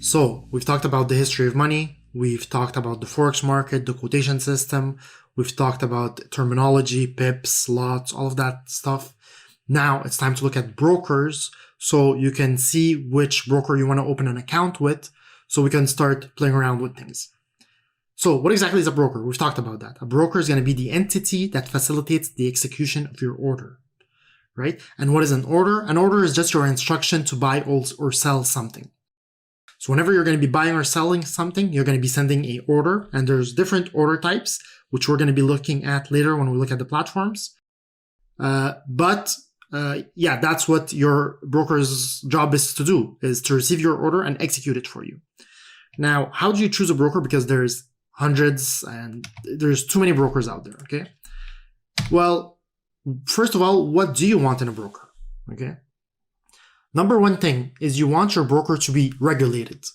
So we've talked about the history of money. We've talked about the Forex market, the quotation system. We've talked about terminology, pips, lots, all of that stuff. Now it's time to look at brokers so you can see which broker you want to open an account with so we can start playing around with things. So what exactly is a broker? We've talked about that. A broker is going to be the entity that facilitates the execution of your order, right? And what is an order? An order is just your instruction to buy or sell something. So whenever you're going to be buying or selling something, you're going to be sending an order, and there's different order types, which we're going to be looking at later when we look at the platforms. Yeah, that's what your broker's job is to do, is to receive your order and execute it for you. Now, how do you choose a broker? Because there's hundreds and there's too many brokers out there, okay? Well, first of all, what do you want in a broker, okay? Number one thing is you want your broker to be regulated.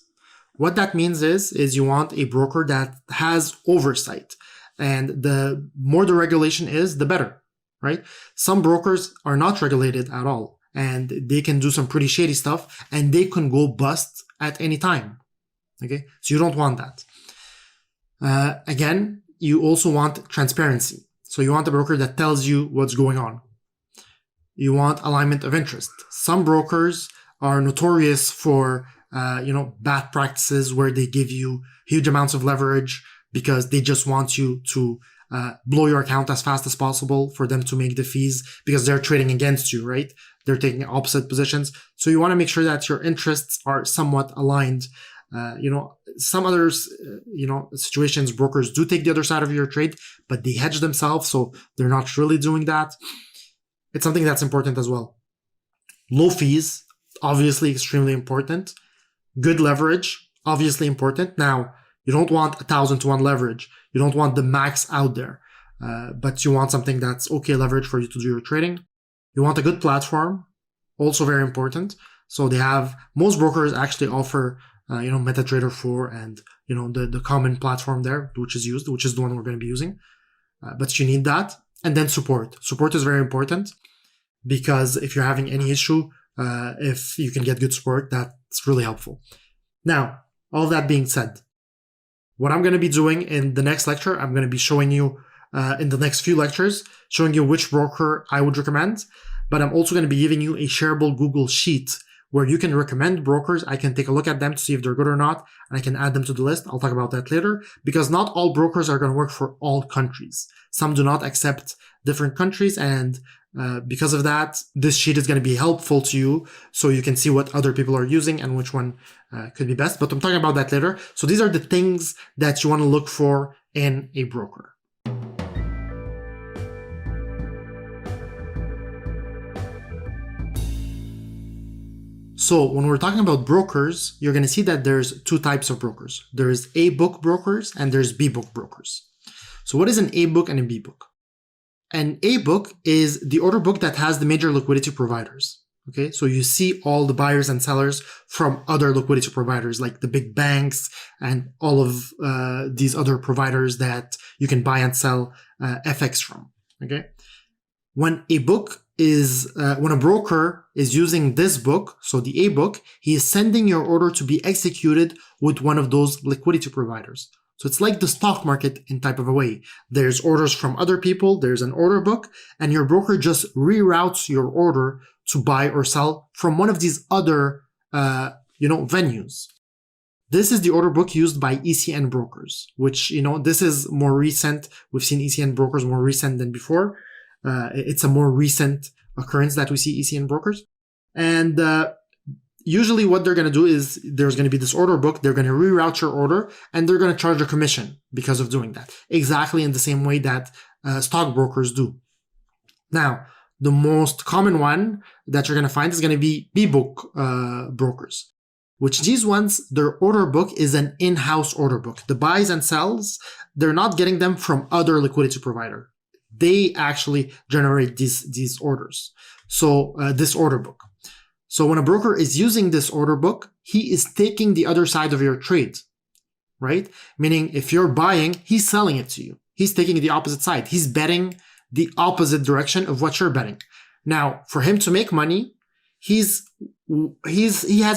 What that means is you want a broker that has oversight. And the more the regulation is, the better, right? Some brokers are not regulated at all, and they can do some pretty shady stuff, and they can go bust at any time, okay? So you don't want that. Again, you also want transparency. So you want a broker that tells you what's going on. You want alignment of interest. Some brokers are notorious for, bad practices where they give you huge amounts of leverage because they just want you to blow your account as fast as possible for them to make the fees because they're trading against you, right? They're taking opposite positions. So you want to make sure that your interests are somewhat aligned. Some others, situations, brokers do take the other side of your trade, but they hedge themselves, so they're not really doing that. It's something that's important as well. Low fees, obviously extremely important. Good leverage, obviously important. Now, you don't want 1,000-to-1 leverage. You don't want the max out there, but you want something that's okay leverage for you to do your trading. You want a good platform, also very important. So most brokers actually offer MetaTrader 4 and, the common platform there, which is the one we're going to be using. But you need that. And then support. Support is very important because if you're having any issue, if you can get good support, that's really helpful. Now, all that being said, what I'm going to be doing in the next lecture, I'm going to be showing you in the next few lectures, showing you which broker I would recommend. But I'm also going to be giving you a shareable Google Sheet where you can recommend brokers. I can take a look at them to see if they're good or not, and I can add them to the list. I'll talk about that later, because not all brokers are going to work for all countries. Some do not accept different countries, and because of that, this sheet is going to be helpful to you so you can see what other people are using and which one could be best. But I'm talking about that later. So these are the things that you want to look for in a broker. So when we're talking about brokers, you're going to see that there's two types of brokers. There's A-book brokers and there's B-book brokers. So what is an A-book and a B-book? An A-book is the order book that has the major liquidity providers. Okay, so you see all the buyers and sellers from other liquidity providers like the big banks and all of these other providers that you can buy and sell FX from. Okay, when a broker is using this book, so the A-book, he is sending your order to be executed with one of those liquidity providers. So it's like the stock market in type of a way. There's orders from other people, there's an order book, and your broker just reroutes your order to buy or sell from one of these other, venues. This is the order book used by ECN brokers, which, this is more recent. We've seen ECN brokers more recent than before. It's a more recent occurrence that we see ECN brokers. And usually what they're going to do is there's going to be this order book. They're going to reroute your order and they're going to charge a commission because of doing that. Exactly in the same way that stockbrokers do. Now, the most common one that you're going to find is going to be B-book brokers, which these ones, their order book is an in-house order book. The buys and sells, they're not getting them from other liquidity provider. They actually generate these orders. So this order book. So when a broker is using this order book, he is taking the other side of your trade, right? Meaning if you're buying, he's selling it to you. He's taking the opposite side. He's betting the opposite direction of what you're betting. Now, for him to make money, he has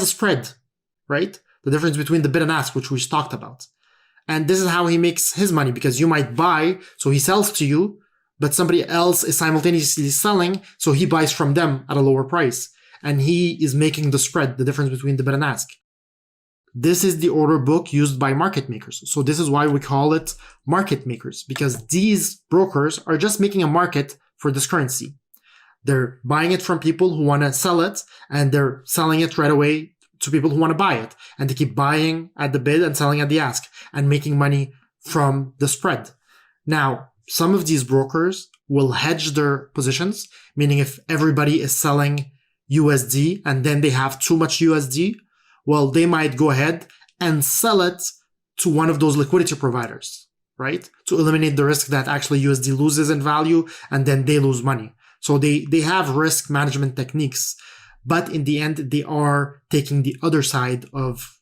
a spread, right? the difference between the bid and ask, which we talked about. And this is how he makes his money, because you might buy, so he sells to you, but somebody else is simultaneously selling, so he buys from them at a lower price. And he is making the spread, the difference between the bid and ask. This is the order book used by market makers. So this is why we call it market makers, because these brokers are just making a market for this currency. They're buying it from people who want to sell it, and they're selling it right away to people who want to buy it. And they keep buying at the bid and selling at the ask and making money from the spread. Now, some of these brokers will hedge their positions, meaning if everybody is selling USD and then they have too much USD, well, they might go ahead and sell it to one of those liquidity providers, right? To eliminate the risk that actually USD loses in value and then they lose money. So they have risk management techniques, but in the end, they are taking the other side of,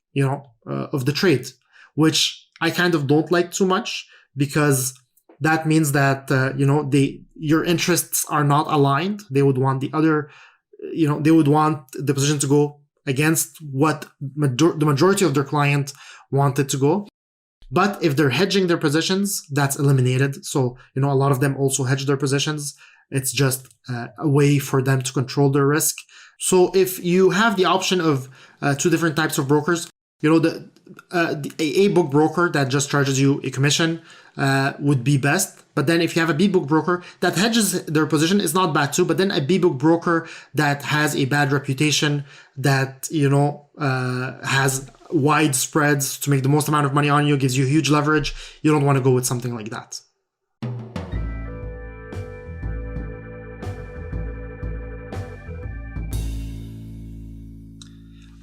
of the trade, which I kind of don't like too much, because that means that, your interests are not aligned. They would want the other, they would want the position to go against what the majority of their client wanted to go. But if they're hedging their positions, that's eliminated. So, a lot of them also hedge their positions. It's just a way for them to control their risk. So if you have the option of two different types of brokers, the A book broker that just charges you a commission would be best. But then if you have a B book broker that hedges their position, is not bad too. But then a B book broker that has a bad reputation, that has wide spreads to make the most amount of money on you, gives you huge leverage, you don't want to go with something like that.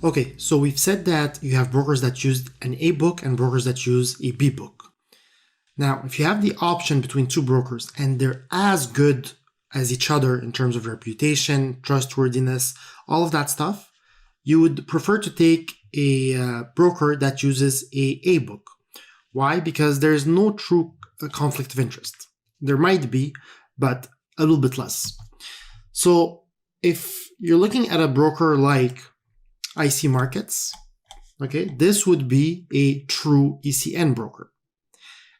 Okay, so we've said that you have brokers that use an A book and brokers that use a B book. Now, if you have the option between two brokers and they're as good as each other in terms of reputation, trustworthiness, all of that stuff, you would prefer to take a broker that uses a book. Why? Because there's no true conflict of interest. There might be, but a little bit less. So if you're looking at a broker like IC Markets, okay, this would be a true ECN broker.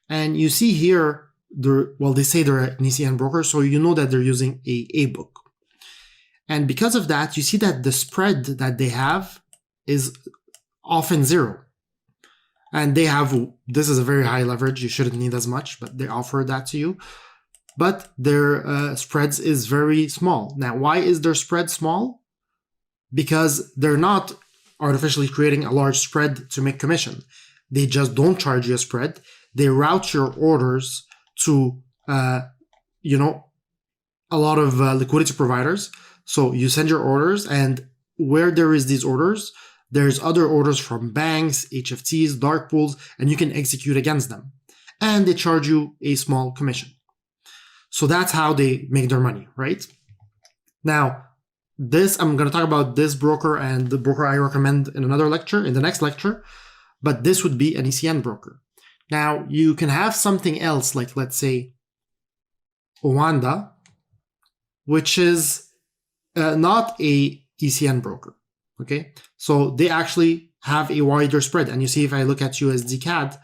And you see here, they say they're an ECN broker, so you know that they're using a book. And because of that, you see that the spread that they have is often zero. And this is a very high leverage, you shouldn't need as much, but they offer that to you. But their spreads is very small. Now, why is their spread small? Because they're not artificially creating a large spread to make commission. They just don't charge you a spread. They route your orders to, a lot of liquidity providers. So you send your orders, and where there is these orders, there's other orders from banks, HFTs, dark pools, and you can execute against them. And they charge you a small commission. So that's how they make their money, right? Now, I'm going to talk about this broker and the broker I recommend in the next lecture, but this would be an ECN broker. Now, you can have something else, like let's say Oanda, which is not a ECN broker, okay? So they actually have a wider spread. And you see, if I look at USD CAD,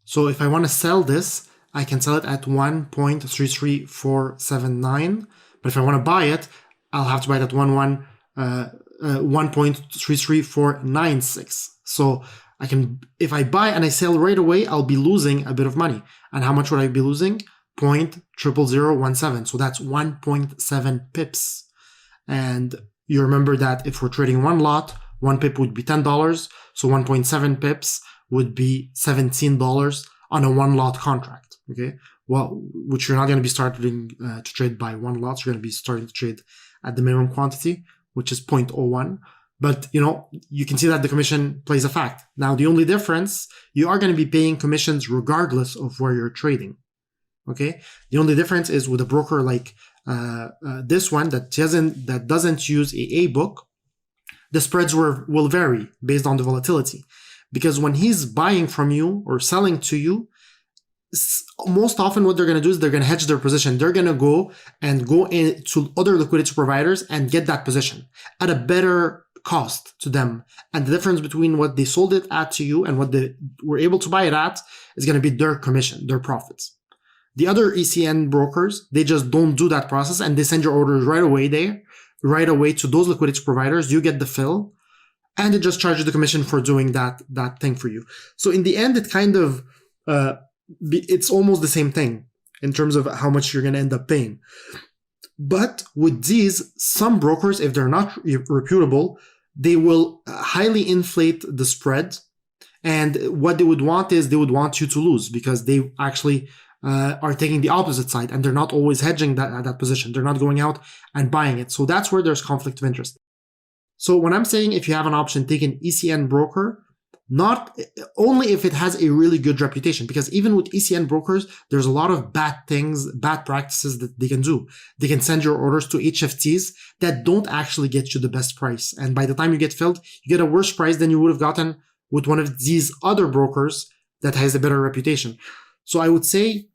so if I want to sell this, I can sell it at 1.33479. But if I want to buy it, I'll have to buy it at 1.33496. So I can, if I buy and I sell right away, I'll be losing a bit of money. And how much would I be losing? 0.00017. So that's 1.7 pips. And you remember that if we're trading one lot, one pip would be $10. So 1.7 pips would be $17 on a one lot contract. Okay. Well, which you're not going to be starting to trade by one lot. You're going to be starting to trade at the minimum quantity, which is 0.01. But, you can see that the commission plays a fact. Now, the only difference, you are going to be paying commissions regardless of where you're trading. Okay. The only difference is with a broker like this one that doesn't use a book, the spreads will vary based on the volatility. Because when he's buying from you or selling to you, most often what they're going to do is they're going to hedge their position. They're going to go into other liquidity providers and get that position at a better cost to them. And the difference between what they sold it at to you and what they were able to buy it at is going to be their commission, their profits. The other ECN brokers, they just don't do that process and they send your orders right away there, right away to those liquidity providers. You get the fill and they just charge you the commission for doing that thing for you. So in the end, it kind of, it's almost the same thing in terms of how much you're going to end up paying. But with these, some brokers, if they're not reputable, they will highly inflate the spread. And what they would want is they would want you to lose because they actually are taking the opposite side and they're not always hedging that position. They're not going out and buying it. So that's where there's conflict of interest. So when I'm saying if you have an option, take an ECN broker, not only if it has a really good reputation, because even with ECN brokers, there's a lot of bad things, bad practices that they can do. They can send your orders to HFTs that don't actually get you the best price. And by the time you get filled, you get a worse price than you would have gotten with one of these other brokers that has a better reputation. So I would say,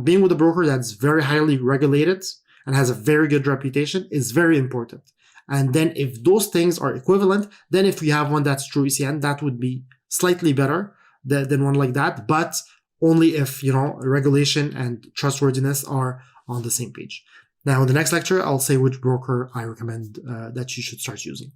being with a broker that's very highly regulated and has a very good reputation is very important. And then if those things are equivalent, then if you have one that's true ECN, that would be slightly better than one like that, but only if, regulation and trustworthiness are on the same page. Now, in the next lecture, I'll say which broker I recommend that you should start using.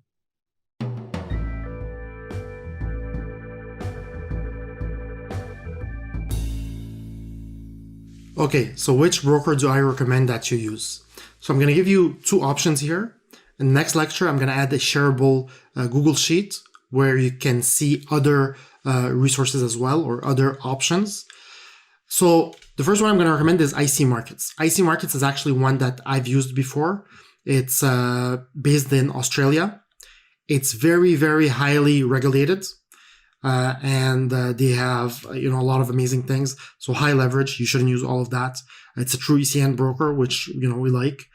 Okay, so which broker do I recommend that you use? So I'm going to give you two options here. In the next lecture, I'm going to add a shareable Google Sheet where you can see other resources as well or other options. So the first one I'm going to recommend is IC Markets. IC Markets is actually one that I've used before. It's based in Australia. It's very, very highly regulated. And they have, a lot of amazing things. So high leverage, you shouldn't use all of that. It's a true ECN broker, which, we like.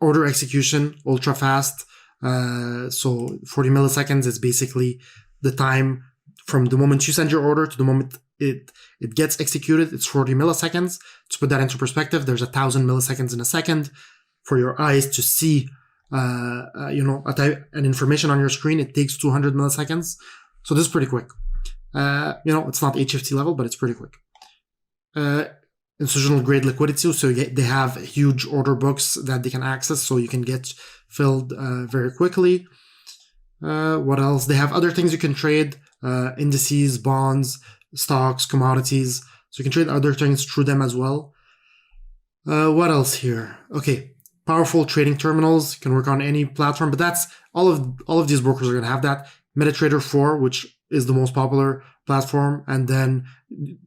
Order execution, ultra fast. So 40 milliseconds is basically the time from the moment you send your order to the moment it gets executed. It's 40 milliseconds. To put that into perspective, there's 1,000 milliseconds in a second. For your eyes to see, an information on your screen, it takes 200 milliseconds. So this is pretty quick. It's not HFT level, but it's pretty quick. Institutional grade liquidity, so they have huge order books that they can access, so you can get filled very quickly. What else? They have other things you can trade, indices, bonds, stocks, commodities. So you can trade other things through them as well. What else here? Okay, powerful trading terminals. You can work on any platform, but that's all of these brokers are going to have that. MetaTrader 4, which is the most popular platform, and then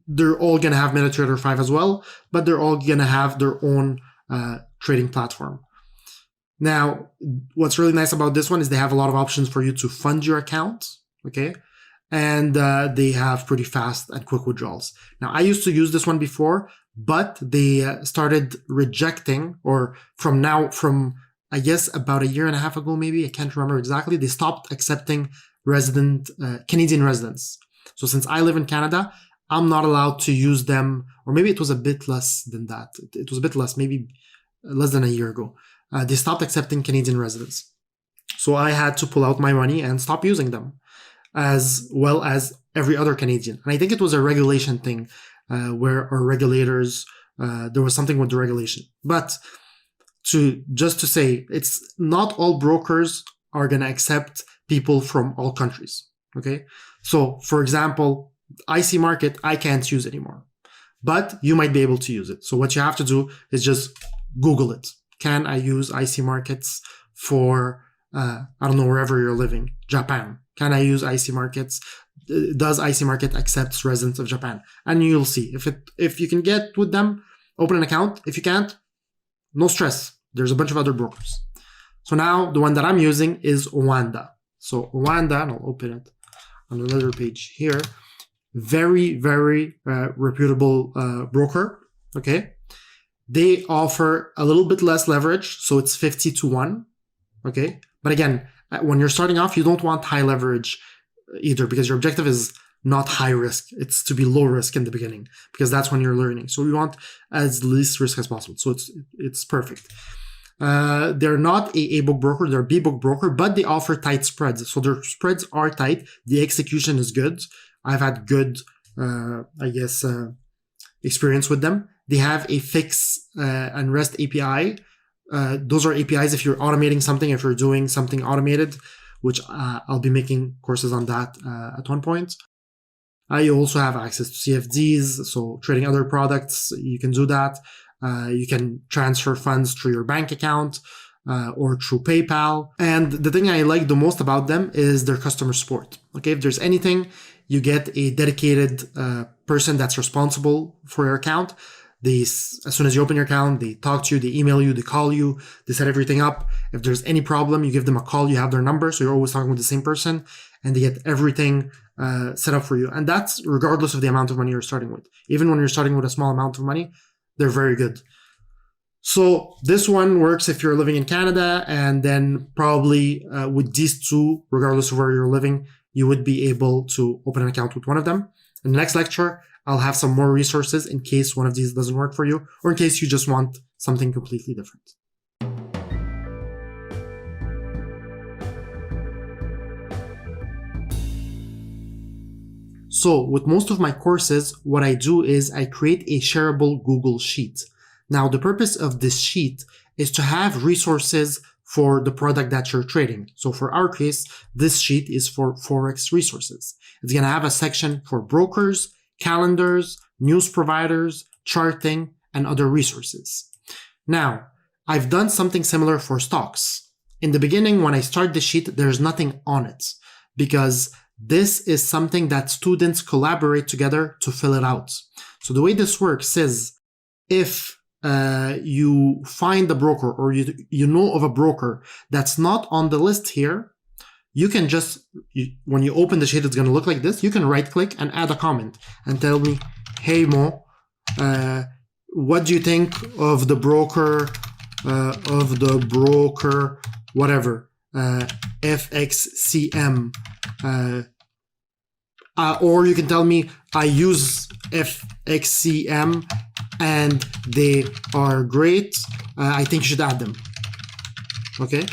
they're all going to have MetaTrader 5 as well, but they're all going to have their own trading platform. Now, what's really nice about this one is they have a lot of options for you to fund your account, okay? And they have pretty fast and quick withdrawals. Now, I used to use this one before, but they started rejecting, or from I guess about a year and a half ago, maybe, I can't remember exactly, they stopped accepting Canadian residents. So since I live in Canada, I'm not allowed to use them, or maybe it was a bit less than that. It was a bit less, maybe less than a year ago. They stopped accepting Canadian residents. So I had to pull out my money and stop using them, as well as every other Canadian. And I think it was a regulation thing where our regulators, there was something with the regulation. But just to say, it's not all brokers are going to accept people from all countries. Okay. So for example, IC Market, I can't use anymore, but you might be able to use it. So what you have to do is just Google it. Can I use IC Markets for, wherever you're living, Japan? Can I use IC Markets? Does IC Market accept residents of Japan? And you'll see if you can get with them, open an account. If you can't, no stress. There's a bunch of other brokers. So now the one that I'm using is Oanda. So Oanda, and I'll open it on another page here. Very, very reputable broker. Okay. They offer a little bit less leverage. So it's 50-1. Okay. But again, when you're starting off, you don't want high leverage either, because your objective is not high risk. It's to be low risk in the beginning, because that's when you're learning. So we want as least risk as possible. So it's perfect. They're not a A-book broker, they're a B-book broker, but they offer tight spreads. So their spreads are tight. The execution is good. I've had good, experience with them. They have a fix and REST API. Those are APIs if you're automating something, if you're doing something automated, which I'll be making courses on that at one point. You also have access to CFDs, so trading other products, you can do that. You can transfer funds through your bank account or through PayPal. And the thing I like the most about them is their customer support. Okay, if there's anything, you get a dedicated person that's responsible for your account. As soon as you open your account, they talk to you, they email you, they call you, they set everything up. If there's any problem, you give them a call, you have their number, so you're always talking with the same person, and they get everything set up for you. And that's regardless of the amount of money you're starting with. Even when you're starting with a small amount of money, they're very good. So this one works if you're living in Canada, and then probably with these two, regardless of where you're living, you would be able to open an account with one of them. In the next lecture, I'll have some more resources in case one of these doesn't work for you, or in case you just want something completely different. So with most of my courses, what I do is I create a shareable Google Sheet. Now, the purpose of this sheet is to have resources for the product that you're trading. So for our case, this sheet is for Forex resources. It's going to have a section for brokers, calendars, news providers, charting, and other resources. Now, I've done something similar for stocks. In the beginning, when I start the sheet, there's nothing on it because this is something that students collaborate together to fill it out. So the way this works is if you find a broker or you know of a broker that's not on the list here, you can just, when you open the sheet, it's going to look like this. You can right click and add a comment and tell me, hey Mo, what do you think of the broker, whatever, FXCM, or you can tell me, I use FXCM and they are great. I think you should add them. Okay.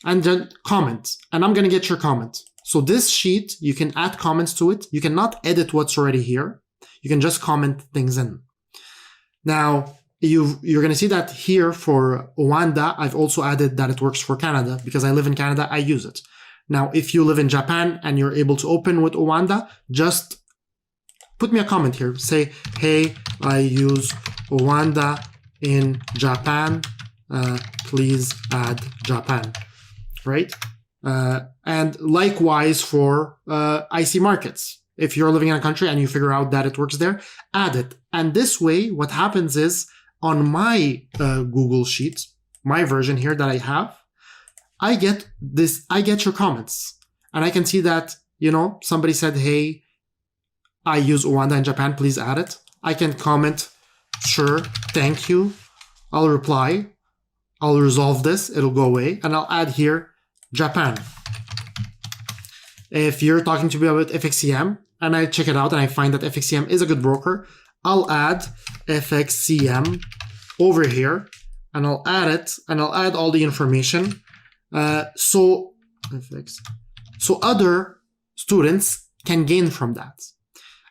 And then comment. And I'm going to get your comment. So this sheet, you can add comments to it. You cannot edit what's already here. You can just comment things in. Now, you're going to see that here for Oanda, I've also added that it works for Canada because I live in Canada, I use it. Now, if you live in Japan and you're able to open with Oanda, just put me a comment here. Say, hey, I use Oanda in Japan. Please add Japan, right? And likewise for IC markets. If you're living in a country and you figure out that it works there, add it. And this way, what happens is on my Google Sheet, my version here that I have, I get your comments. And I can see that, somebody said, hey, I use Oanda in Japan, please add it. I can comment, sure, thank you. I'll reply. I'll resolve this, it'll go away. And I'll add here, Japan. If you're talking to me about FXCM, and I check it out and I find that FXCM is a good broker, I'll add FXCM over here, and I'll add it, and I'll add all the information. So other students can gain from that.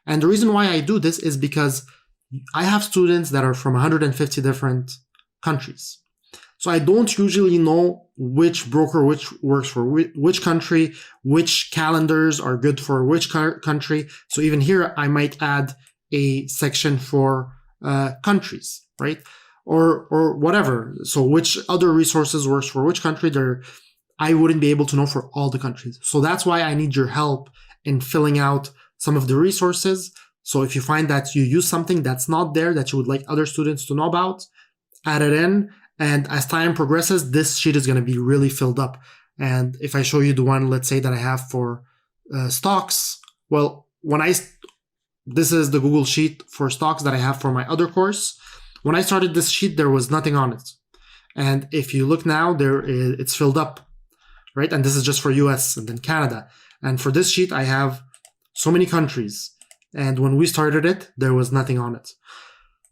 And the reason why I do this is because I have students that are from 150 different countries. So I don't usually know which broker which works for which country, which calendars are good for which country. So even here, I might add a section for countries, right? Or whatever. So which other resources works for which country, I wouldn't be able to know for all the countries. So that's why I need your help in filling out some of the resources. So if you find that you use something that's not there that you would like other students to know about, add it in. And as time progresses, this sheet is going to be really filled up. And if I show you the one, let's say that I have for stocks, well, this is the Google Sheet for stocks that I have for my other course. When I started this sheet, there was nothing on it. And if you look now, it's filled up, right? And this is just for US and then Canada. And for this sheet, I have so many countries. And when we started it, there was nothing on it.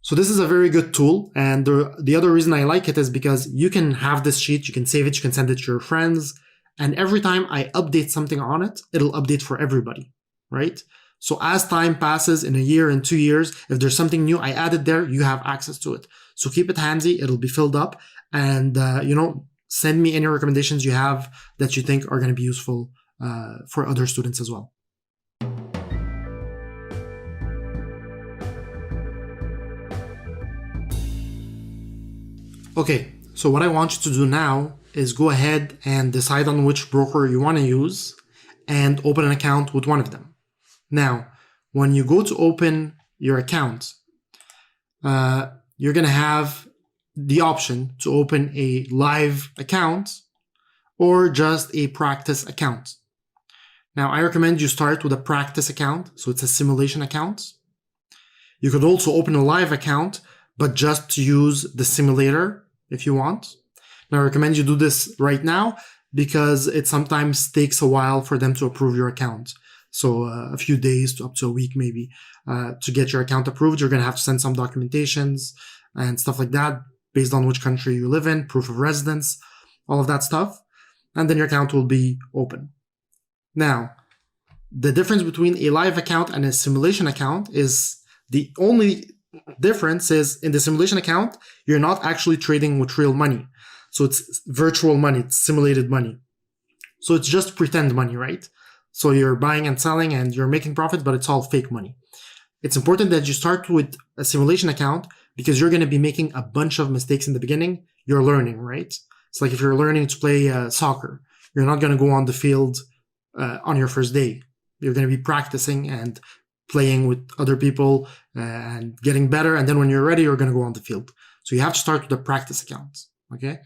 So this is a very good tool, and the other reason I like it is because you can have this sheet, you can save it, you can send it to your friends, and every time I update something on it, it'll update for everybody, right? So as time passes, in a year, in 2 years, if there's something new I added there, you have access to it. So keep it handy, it'll be filled up, and send me any recommendations you have that you think are going to be useful for other students as well. Okay, so what I want you to do now is go ahead and decide on which broker you want to use and open an account with one of them. Now, when you go to open your account, you're going to have the option to open a live account or just a practice account. Now, I recommend you start with a practice account, so it's a simulation account. You could also open a live account, but just to use the simulator if you want. Now, I recommend you do this right now because it sometimes takes a while for them to approve your account. So a few days to up to a week maybe to get your account approved. You're going to have to send some documentations and stuff like that based on which country you live in, proof of residence, all of that stuff. And then your account will be open. Now, the difference between a live account and a simulation account is the only difference is in the simulation account, you're not actually trading with real money. So it's virtual money, it's simulated money. So it's just pretend money, right? So you're buying and selling and you're making profits, but it's all fake money. It's important that you start with a simulation account because you're going to be making a bunch of mistakes in the beginning. You're learning, right? It's like if you're learning to play soccer, you're not going to go on the field on your first day. You're going to be practicing and playing with other people and getting better. And then when you're ready, you're going to go on the field. So you have to start with a practice account. Okay.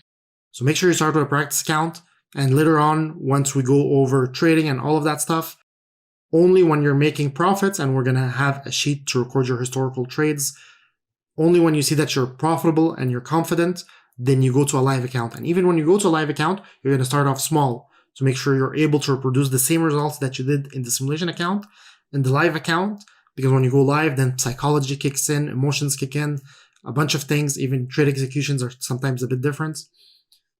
So make sure you start with a practice account. And later on, once we go over trading and all of that stuff, only when you're making profits, and we're going to have a sheet to record your historical trades, only when you see that you're profitable and you're confident, then you go to a live account. And even when you go to a live account, you're going to start off small. So make sure you're able to reproduce the same results that you did in the simulation account in the live account, because when you go live, then psychology kicks in, emotions kick in, a bunch of things, even trade executions are sometimes a bit different.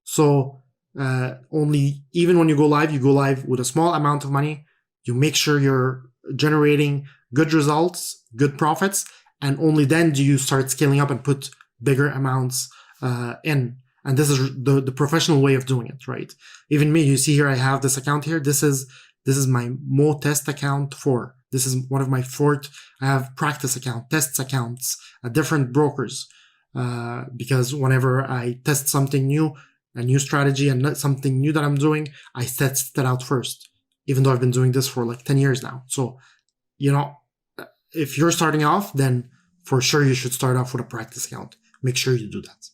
So even when you go live with a small amount of money. You make sure you're generating good results, good profits, and only then do you start scaling up and put bigger amounts in. And this is the professional way of doing it, right? Even me, you see here, I have this account here. This is my Mo test account 4. This is one of my 4. I have practice account, tests accounts, different brokers. Because whenever I test something new, a new strategy and something new that I'm doing, I test that out first, even though I've been doing this for like 10 years now. So, if you're starting off, then for sure you should start off with a practice account. Make sure you do that.